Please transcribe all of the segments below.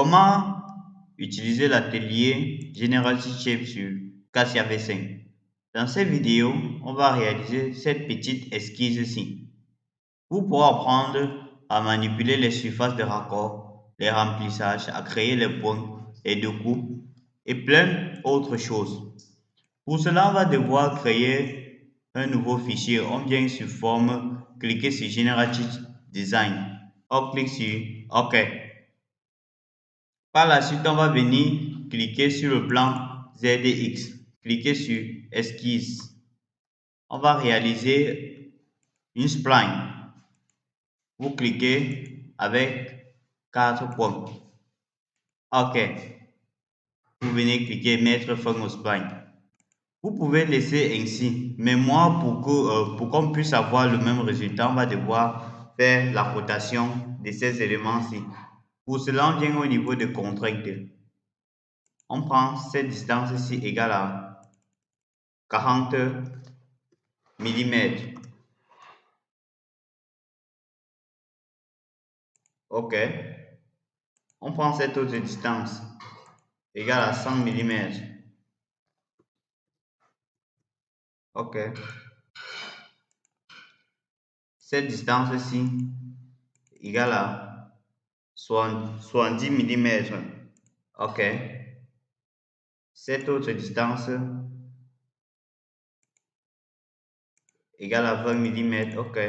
Comment utiliser l'atelier Generality Shape sur Cassia V5? Dans cette vidéo, on va réaliser cette petite esquisse-ci. Vous pourrez apprendre à manipuler les surfaces de raccord, les remplissages, à créer les points et découpes et plein d'autres choses. Pour cela, on va devoir créer un nouveau fichier. On vient sur Forme, cliquer sur Generative Design. On clique sur OK. Par la suite, on va venir cliquer sur le plan ZX. Cliquez sur Esquisse. On va réaliser une spline. Vous cliquez avec 4 points. OK. Vous venez cliquer Mettre fin au spline. Vous pouvez laisser ainsi, mais moi, pour qu'on puisse avoir le même résultat, on va devoir faire la rotation de ces éléments-ci. Pour cela, on vient au niveau de contrainte. On prend cette distance-ci égale à 40 mm. OK. On prend cette autre distance égale à 100 mm. OK. Cette distance-ci égale à 70 mm. OK. Cette autre distance égale à 20 mm. OK.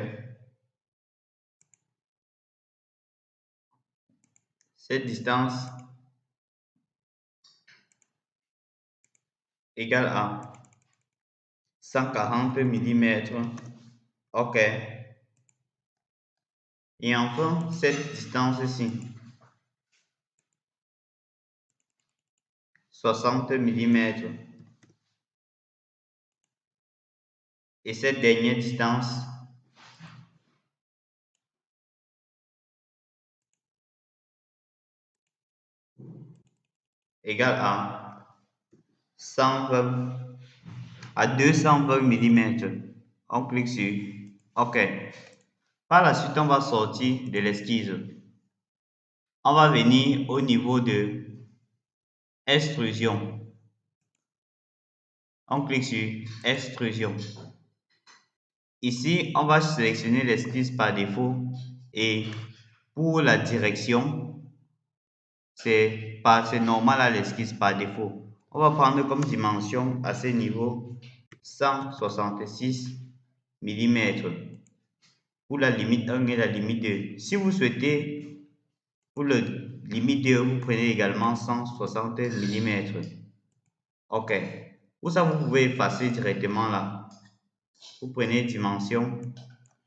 Cette distance égale à 140 mm. OK. Et enfin, cette distance-ci, 60 mm. Et cette dernière distance égale à 120 à 220 mm. On clique sur OK. Par la suite, on va sortir de l'esquisse. On va venir au niveau de extrusion. On clique sur extrusion. Ici, on va sélectionner l'esquisse par défaut et pour la direction, c'est normal à l'esquisse par défaut. On va prendre comme dimension à ce niveau 166 mm pour la limite 1 et la limite 2. Si vous souhaitez, pour la limite 2, vous prenez également 160 mm. OK. Pour ça, vous pouvez effacer directement là. Vous prenez dimension,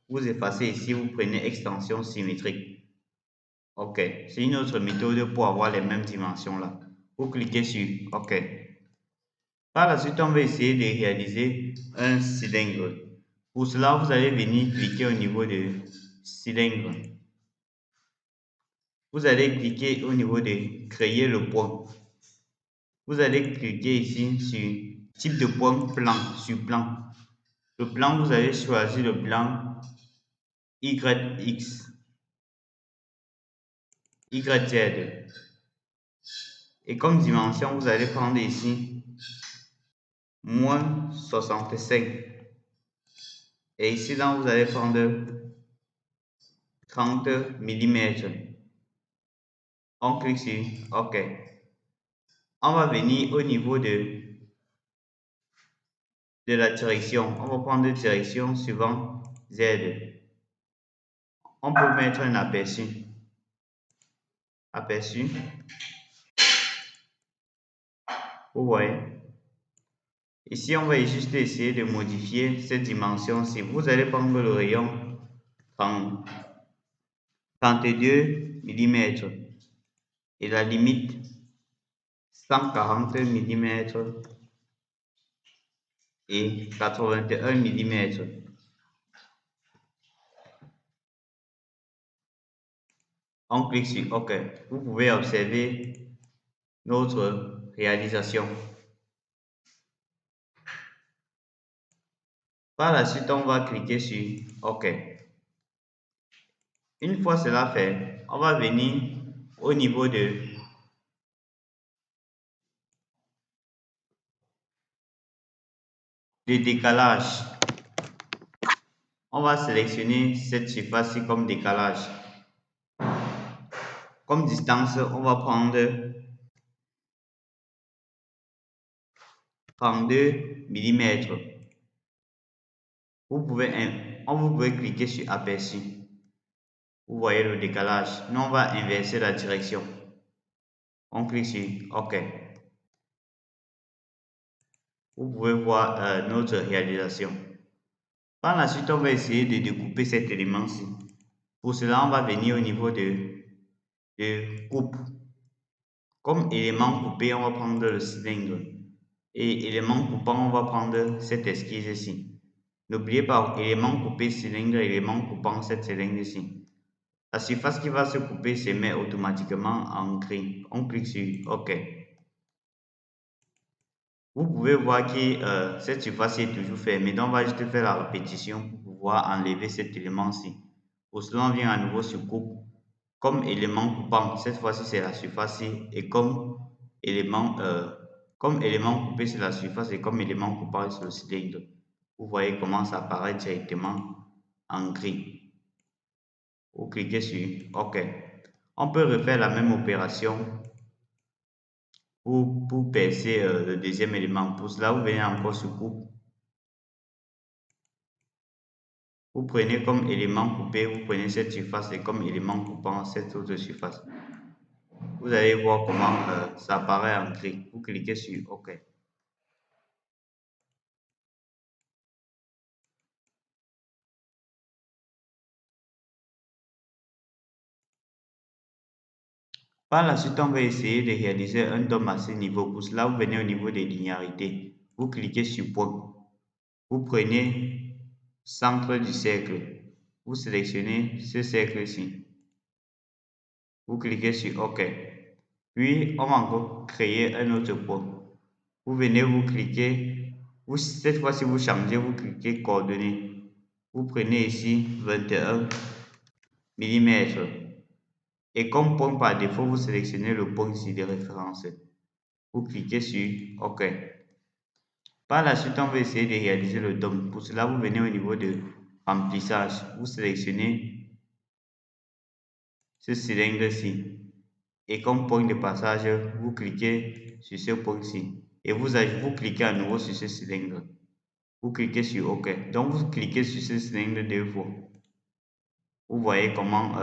vous effacez ici, vous prenez extension symétrique. OK. C'est une autre méthode pour avoir les mêmes dimensions là. Vous cliquez sur OK. Par la suite, on va essayer de réaliser un cylindre. Pour cela, vous allez venir cliquer au niveau de cylindre. Vous allez cliquer au niveau de créer le point. Vous allez cliquer ici sur type de point plan, sur plan. Le plan, vous allez choisir le plan YX, YZ. Et comme dimension, vous allez prendre ici moins 65. Et ici, là, vous allez prendre 30 mm. On clique sur OK. On va venir au niveau de la direction. On va prendre direction suivant Z. On peut mettre un aperçu. Aperçu. Vous voyez. Ici, on va juste essayer de modifier cette dimension-ci. Vous allez prendre le rayon 32 mm et la limite 140 mm et 81 mm. On clique sur OK. Vous pouvez observer notre réalisation. Par la suite, on va cliquer sur OK. Une fois cela fait, on va venir au niveau de Le décalage. On va sélectionner cette surface-ci comme décalage. Comme distance, on va prendre 32 mm. Vous pouvez cliquer sur aperçu. Vous voyez le décalage. Nous, on va inverser la direction. On clique sur OK. Vous pouvez voir notre réalisation. Par la suite, on va essayer de découper cet élément-ci. Pour cela, on va venir au niveau de coupe. Comme élément coupé, on va prendre le cylindre. Et élément coupant, on va prendre cette esquisse-ci. N'oubliez pas, élément coupé, cylindre, élément coupant, cette cylindre-ci. La surface qui va se couper se met automatiquement en gris. On clique sur OK. Vous pouvez voir que cette surface est toujours fermée. Donc, on va juste faire la répétition pour pouvoir enlever cet élément-ci. Pour cela, on vient à nouveau sur coupe. Comme élément coupant, cette fois-ci, c'est la surface-ci. Et comme élément coupé, c'est la surface. Et comme élément coupant, c'est le cylindre. Vous voyez comment ça apparaît directement en gris. Vous cliquez sur OK. On peut refaire la même opération pour percer le deuxième élément. Pour cela, vous venez encore sur coupe. Vous prenez comme élément coupé, vous prenez cette surface et comme élément coupant cette autre surface. Vous allez voir comment ça apparaît en gris. Vous cliquez sur OK. Par la suite, on va essayer de réaliser un dôme à ce niveau. Pour cela, vous venez au niveau des linéarités. Vous cliquez sur point. Vous prenez centre du cercle. Vous sélectionnez ce cercle-ci. Vous cliquez sur OK. Puis, on va encore créer un autre point. Vous venez, vous cliquez. Cette fois-ci, vous changez, vous cliquez coordonnées. Vous prenez ici 21 mm. Et comme point par défaut, vous sélectionnez le point ici de référence. Vous cliquez sur OK. Par la suite, on va essayer de réaliser le dôme. Pour cela, vous venez au niveau de remplissage. Vous sélectionnez ce cylindre-ci. Et comme point de passage, vous cliquez sur ce point-ci. Et vous cliquez à nouveau sur ce cylindre. Vous cliquez sur OK. Donc, vous cliquez sur ce cylindre deux fois. Vous voyez comment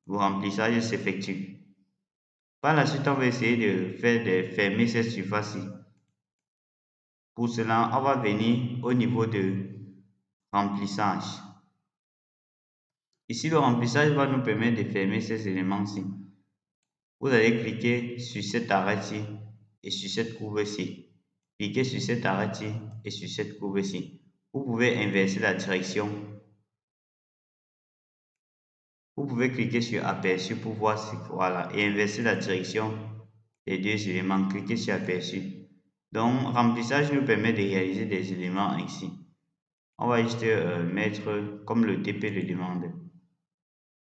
le remplissage s'effectue. Par la suite, on va essayer de fermer cette surface-ci. Pour cela, on va venir au niveau de remplissage. Ici, le remplissage va nous permettre de fermer ces éléments-ci. Vous allez cliquer sur cet arrêt-ci et sur cette courbe-ci. Cliquez sur cet arrêt-ci et sur cette courbe-ci. Vous pouvez inverser la direction. Vous pouvez cliquer sur aperçu pour voir voilà, et inverser la direction des deux éléments. Cliquez sur aperçu. Donc, remplissage nous permet de réaliser des éléments ici. On va juste mettre comme le TP le demande.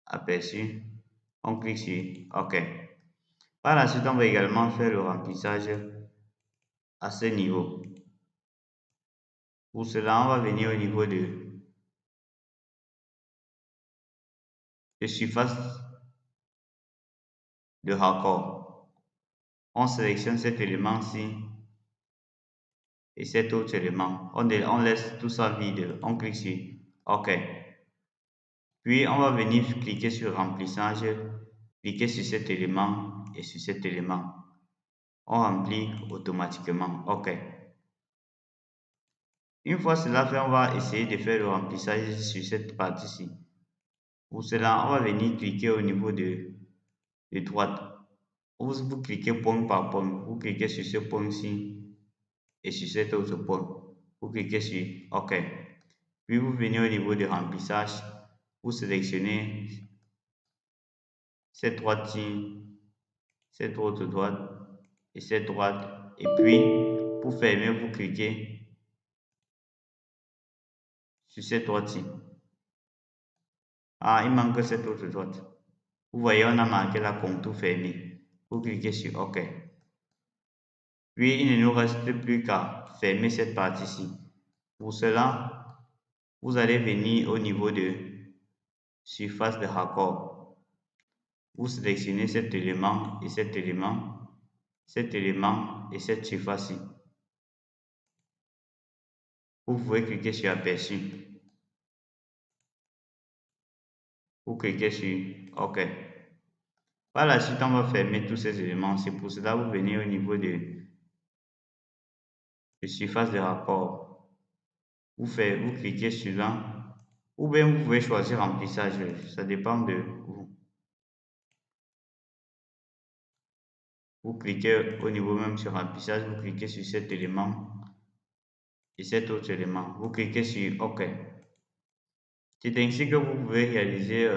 Aperçu. On clique sur OK. Par la suite, on va également faire le remplissage à ce niveau. Pour cela, on va venir au niveau de surface de raccord. On sélectionne cet élément-ci et cet autre élément. On laisse tout ça vide. On clique sur OK. Puis, on va venir cliquer sur remplissage, cliquer sur cet élément et sur cet élément. On remplit automatiquement. OK. Une fois cela fait, on va essayer de faire le remplissage sur cette partie-ci. Pour cela, on va venir cliquer au niveau de droite. Vous cliquez point par point. Vous cliquez sur ce point-ci et sur cet autre point. Vous cliquez sur OK. Puis vous venez au niveau de remplissage. Vous sélectionnez cette droite-ci, cette autre droite et cette droite. Et puis, pour fermer, vous cliquez sur cette droite-ci. Ah, il manque cette autre droite. Vous voyez, on a marqué la contour fermée. Vous cliquez sur OK. Puis, il ne nous reste plus qu'à fermer cette partie-ci. Pour cela, vous allez venir au niveau de surface de raccord. Vous sélectionnez cet élément et cet élément, et cette surface-ci. Vous pouvez cliquer sur aperçu. Vous cliquez sur OK. Par la suite, on va fermer tous ces éléments. C'est pour cela que vous venez au niveau de surface de raccord. Vous cliquez sur là, ou bien vous pouvez choisir remplissage. Ça dépend de vous. Vous cliquez au niveau même sur remplissage, vous cliquez sur cet élément et cet autre élément. Vous cliquez sur OK. C'est ainsi que vous pouvez réaliser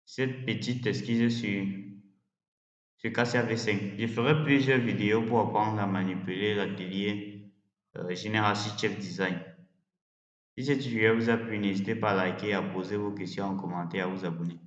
cette petite esquisse sur Cassia V5. Je ferai plusieurs vidéos pour apprendre à manipuler l'atelier Génération Chef Design. Si cette vidéo vous a plu, n'hésitez pas à liker, à poser vos questions en commentaire, à vous abonner.